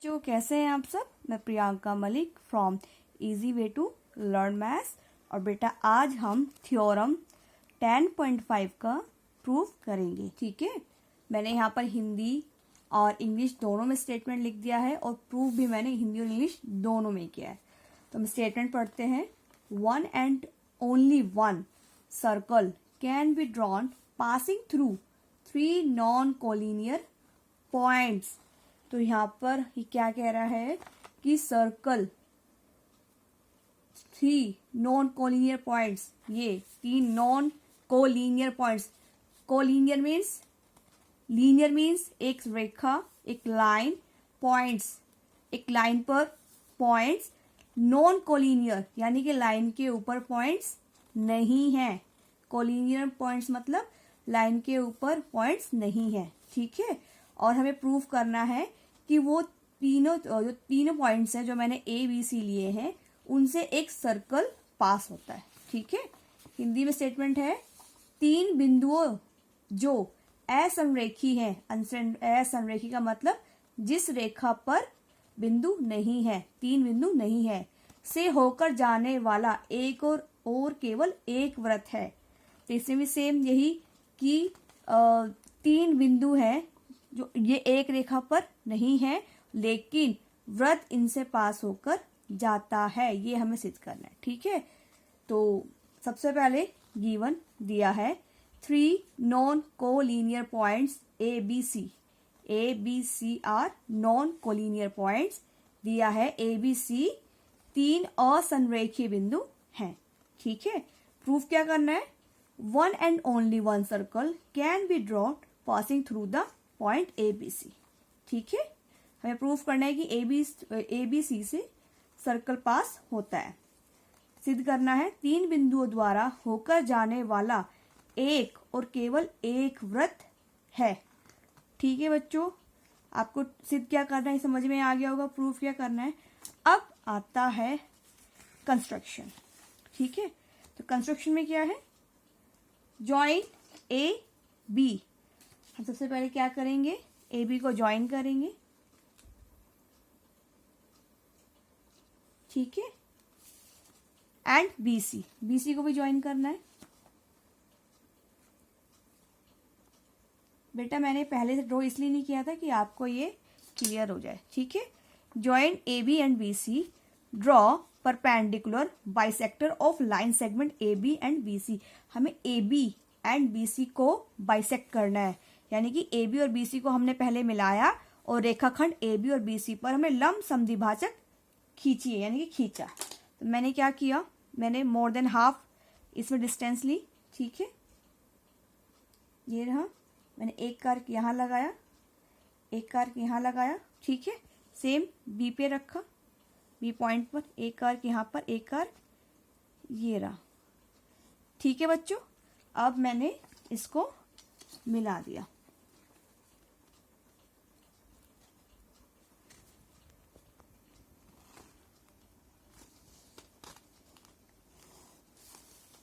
जो कैसे हैं आप सब। मैं Priyanka Malik from easy way to learn maths. और बेटा आज हम थ्योरम 10.5 का प्रूफ करेंगे। ठीक है, मैंने यहाँ पर हिंदी और इंग्लिश दोनों में स्टेटमेंट लिख दिया है और प्रूफ भी मैंने हिंदी और इंग्लिश दोनों में किया है। तो हम स्टेटमेंट पढ़ते हैं। One and only one circle can be drawn passing through 3 non collinear points. तो यहाँ पर ये क्या कह रहा है कि सर्कल 3 नॉन कोलिनियर पॉइंट्स, ये 3 non collinear points. Collinear means, linear means एक रेखा, एक लाइन, पॉइंट्स एक लाइन पर पॉइंट्स। नॉन कोलिनियर यानी कि लाइन के ऊपर पॉइंट्स नहीं है। कोलिनियर पॉइंट्स मतलब लाइन के ऊपर पॉइंट्स नहीं है। ठीक है, और हमें प्रूफ करना है कि वो तीनों पॉइंट्स हैं जो मैंने ए बी सी लिए हैं उनसे एक सर्कल पास होता है। ठीक है, हिंदी में स्टेटमेंट है 3 बिंदुओं जो असंरेखी हैं। असंरेखी का मतलब जिस रेखा पर बिंदु नहीं है, 3 बिंदु नहीं है, से होकर जाने वाला एक और केवल एक वृत्त है। तो इसमें भी सेम यही कि 3 बिंदु हैं जो ये एक रेखा पर नहीं है लेकिन वृत्त इनसे पास होकर जाता है, ये हमें सिद्ध करना है। ठीक है, तो सबसे पहले गिवन दिया है 3 non collinear points A B C are non collinear points दिया है। ए बी सी 3 असंरेखीय बिंदु हैं। ठीक है, प्रूफ क्या करना है। One and only one circle can be drawn passing through the point A B C. ठीक है, हमें प्रूफ करना है कि ए बी सी से सर्कल पास होता है। सिद्ध करना है 3 बिंदुओं द्वारा होकर जाने वाला एक और केवल एक वृत्त है। ठीक है बच्चों, आपको सिद्ध क्या करना है समझ में आ गया होगा, प्रूफ क्या करना है। अब आता है कंस्ट्रक्शन। ठीक है, तो कंस्ट्रक्शन में क्या है, ज्वाइन ए बी। हम सबसे पहले क्या करेंगे, ए बी को ज्वाइन करेंगे। ठीक है, एंड बी सी को भी ज्वाइन करना है। बेटा मैंने पहले से ड्रॉ इसलिए नहीं किया था कि आपको ये क्लियर हो जाए। ठीक है, join A B and B C, draw perpendicular bisector of line segment A B and B C. हमें A B and B C को बाइसेक्ट करना है, यानी कि ए बी और बी सी को हमने पहले मिलाया और रेखाखंड ए बी और बी सी पर हमें लंब समद्विभाजक खींचिए, यानी कि खींचा। तो मैंने क्या किया, मैंने मोर देन हाफ इसमें डिस्टेंस ली। ठीक है, ये रहा, मैंने एक कार्क यहाँ लगाया, एक कार्क यहाँ लगाया। ठीक है, सेम बी पे रखा, बी पॉइंट पर एक कार्क यहाँ पर, एक कार्क ये रहा। ठीक है बच्चों, अब मैंने इसको मिला दिया।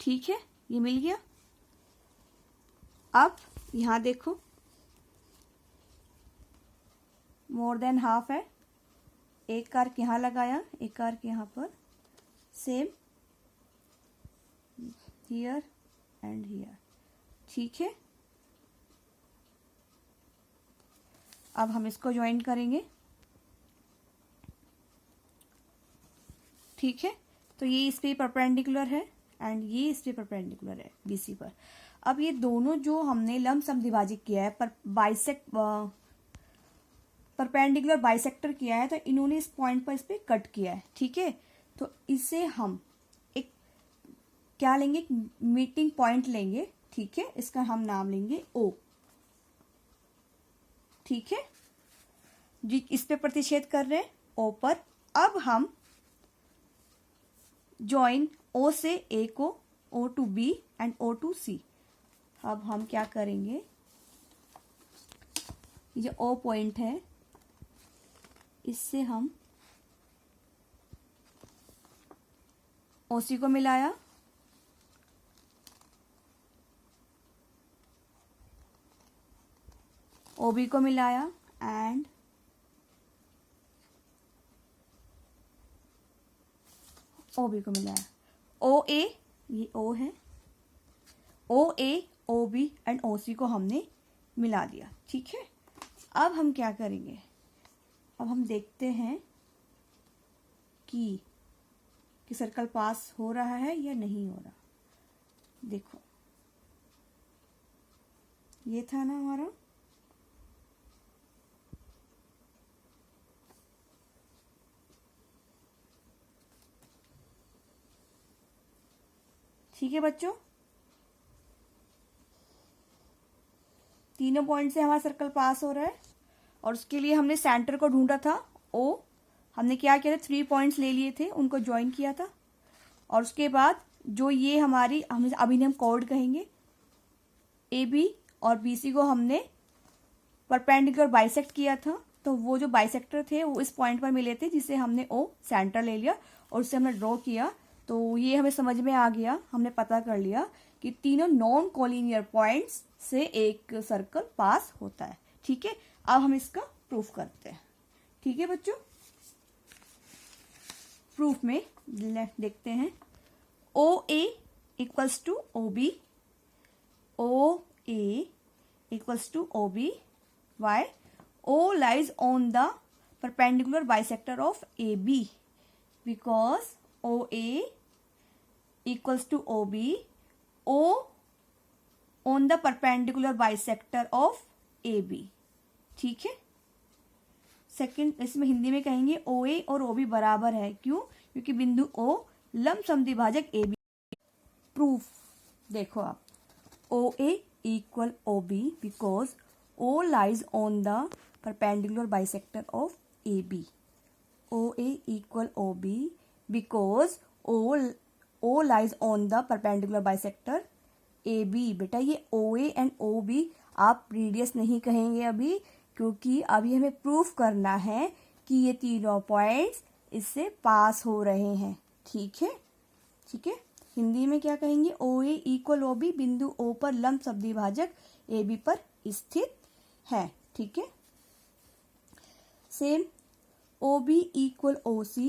ठीक है, ये मिल गया। अब यहां देखो, मोर देन हाफ है, एक कार्क यहां लगाया, एक कार्क यहां पर, सेम हियर एंड हियर। ठीक है, अब हम इसको ज्वाइन करेंगे। ठीक है, तो ये इस पे परपेंडिकुलर है एंड ये इस पे परपेंडिकुलर है बीसी पर। अब ये दोनों जो हमने लंब समद्विभाजक किया है, पर परपेंडिकुलर बाइसेक्टर किया है, तो इन्होंने इस पॉइंट पर इस पे कट किया है। ठीक है, तो इसे हम एक क्या लेंगे, मीटिंग पॉइंट लेंगे। ठीक है, इसका हम नाम लेंगे ओ। ठीक है जी, इस पे प्रतिच्छेद कर रहे हैं ओ पर। अब हम ज्वाइन ओ से ए को, O to B and O to C. अब हम क्या करेंगे, ये जो ओ पॉइंट है इससे हम ओ सी को मिलाया, ओ बी को मिलाया एंड ओ बी को मिलाया, ओ ए, ये ओ है, ओ ए, ओ बी एंड ओ सी को हमने मिला दिया। ठीक है, अब हम क्या करेंगे, अब हम देखते हैं कि सर्कल पास हो रहा है या नहीं हो रहा। देखो ये था ना हमारा, ठीक है बच्चों, तीनों पॉइंट से हमारा सर्कल पास हो रहा है और उसके लिए हमने सेंटर को ढूंढा था ओ, हमने क्या किया था, 3 पॉइंट्स ले लिए थे, उनको ज्वाइन किया था और उसके बाद जो ये हमारी हम अभी हम कॉर्ड कहेंगे, ए बी और बी सी को हमने परपेंडिकुलर बाइसेक्ट किया था, तो वो जो बाइसेक्टर थे वो इस पॉइंट पर मिले थे जिसे हमने ओ सेंटर ले लिया और उससे हमने ड्रॉ किया। तो ये हमें समझ में आ गया, हमने पता कर लिया कि तीनों नॉन कोलिनियर पॉइंट्स से एक सर्कल पास होता है। ठीक है, अब हम इसका प्रूफ करते हैं। ठीक है बच्चों, प्रूफ में देखते हैं, O A equals to O B, O A equals to O B, why O lies on the perpendicular bisector of AB, because OA equals to OB, O on the perpendicular bisector of AB। ठीक है, second इसमें हिंदी में कहेंगे OA और OB बराबर है, क्यों, क्योंकि बिंदु O लंब समद्विभाजक AB। प्रूफ देखो आप, OA equal OB because O lies on the perpendicular bisector of AB। OA equal OB because O lies on the perpendicular bisector AB। बेटा ये OA एंड OB आप रेडियस नहीं कहेंगे अभी, क्योंकि अभी हमें प्रूफ करना है कि ये तीनों पॉइंट्स इससे पास हो रहे हैं। ठीक है, ठीक है, हिंदी में क्या कहेंगे, OA equal OB बिंदु O पर लंब समद्विभाजक AB पर स्थित है। ठीक है, same OB equal OC,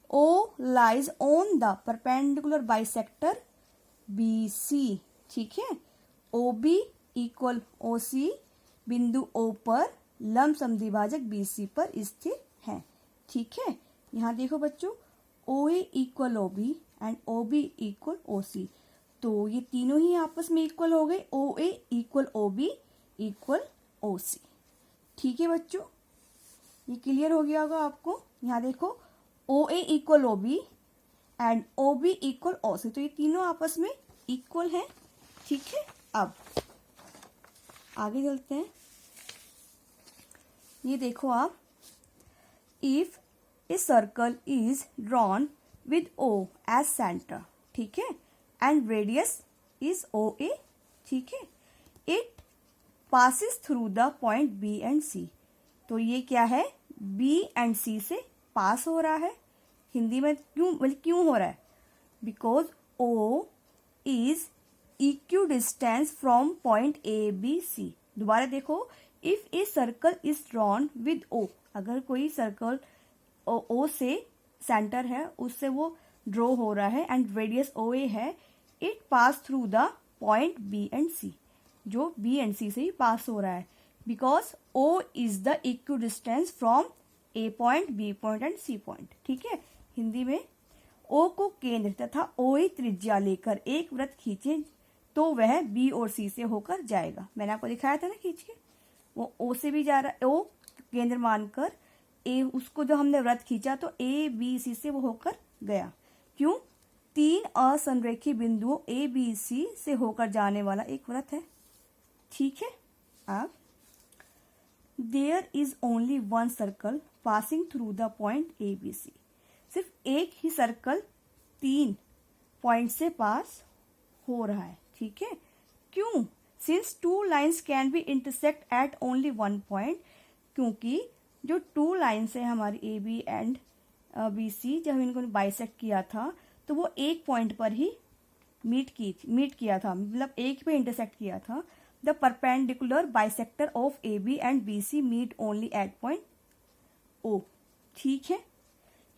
O lies on the perpendicular bisector BC। ठीक है, OB equal OC बिंदु O पर लंब समद्विभाजक BC पर स्थित है। ठीक है, यहाँ देखो बच्चों, OA equal OB and OB equal OC, तो ये तीनों ही आपस में इक्वल हो गए, OA equal OB equal OC। ठीक है बच्चों, ये क्लियर हो गया होगा आपको। यहाँ देखो OA equal OB and OB equal OC, तो ये तीनों आपस में इक्वल हैं। ठीक है, अब आगे चलते हैं। ये देखो आप, if a circle is drawn with O as centre, ठीक है, एंड रेडियस इज OA, ठीक है, it passes through the point B and C। तो ये क्या है, B and C से पास हो रहा है। हिंदी में क्यों हो रहा है, because O is equidistant from point A B C। दोबारा देखो, if a circle is drawn with O, अगर कोई सर्कल O से सेंटर है उससे वो ड्रॉ हो रहा है एंड रेडियस OA है, it pass through the point B and C, जो B एंड C से ही पास हो रहा है, because O is the equidistance from A point, B point and C point. ठीक है, हिंदी में O को केंद्र तथा OA त्रिज्या लेकर एक वृत्त खींचे तो वह B और C से होकर जाएगा। मैंने आपको दिखाया था ना खींच के, वो O से भी जा रहा है, O केंद्र मानकर A, उसको जो हमने वृत्त खींचा तो A B C से वो होकर गया। क्यों, 3 असंरेखी बिंदुओं A B C से होकर जाने वाला एक वृत्त है। ठीक है, अब there is only one circle passing through the point ABC। सिर्फ एक ही सर्कल 3 पॉइंट से पास हो रहा है। ठीक है, क्यों, since 2 lines can be intersect at only 1 point, क्योंकि जो 2 लाइन्स है हमारी AB एंड BC, जब इनको बाइसेक्ट किया था तो वो एक पॉइंट पर ही मीट किया था, मतलब एक पे इंटरसेक्ट किया था। The perpendicular bisector of AB and BC meet only at point O। ठीक है,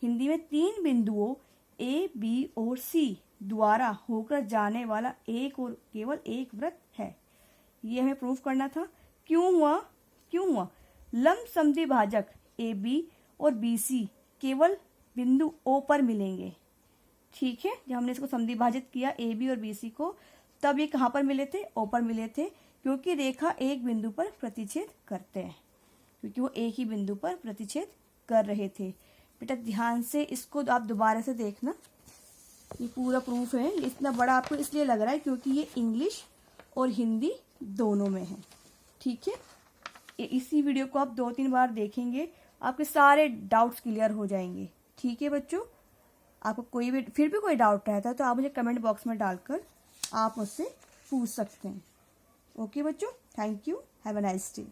हिंदी में 3 बिंदुओं ए, बी और सी द्वारा होकर जाने वाला एक और केवल एक वृत्त है। ये हमें प्रूफ करना था। क्यों हुआ? लंब समद्वि भाजक ए बी और बी सी केवल बिंदु ओ पर मिलेंगे। ठीक है, जब हमने इसको समद्विभाजित किया ए बी और बी सी को, तब ये कहाँ पर मिले थे? ओ पर मिले थे, क्योंकि रेखा एक बिंदु पर प्रतिच्छेद करते हैं, क्योंकि वो एक ही बिंदु पर प्रतिच्छेद कर रहे थे। बेटा ध्यान से इसको आप दोबारा से देखना, ये पूरा प्रूफ है। इतना बड़ा आपको इसलिए लग रहा है क्योंकि ये इंग्लिश और हिंदी दोनों में है। ठीक है, इसी वीडियो को आप 2-3 बार देखेंगे, आपके सारे डाउट्स क्लियर हो जाएंगे। ठीक है बच्चों, आपको कोई भी फिर भी कोई डाउट रहता है तो आप मुझे कमेंट बॉक्स में डालकर आप मुझसे पूछ सकते हैं। ओके बच्चों, thank you, have a nice day.